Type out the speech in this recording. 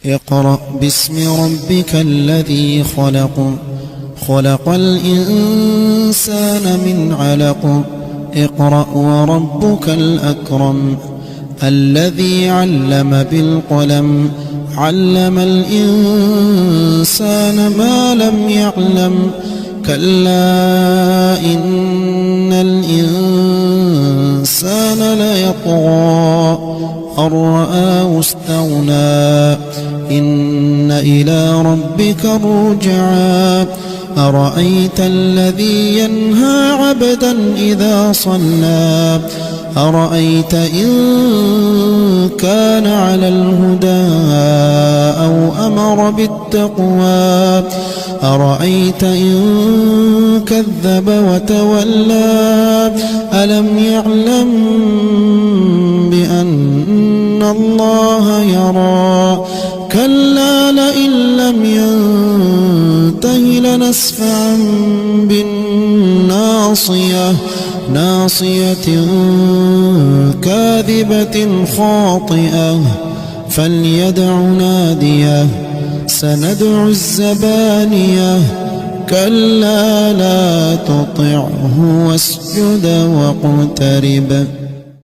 اقرأ باسم ربك الذي خلق خلق الإنسان من علق اقرأ وربك الأكرم الذي علم بالقلم علم الإنسان ما لم يعلم كلا إن الإنسان ليطغى أن رآه استغنى إن إلى ربك الرجعى أرأيت الذي ينهى عبدا إذا صلى أرأيت إن كان على الهدى أو أمر بالتقوى أرأيت إن كذب وتولى ألم يعلم بأن الله يرى كلا لئن لم ينته لنسفعا بالناصية ناصية كاذبة خاطئة فليدع ناديه سندع الزبانية كلا لا تطعه واسجد واقترب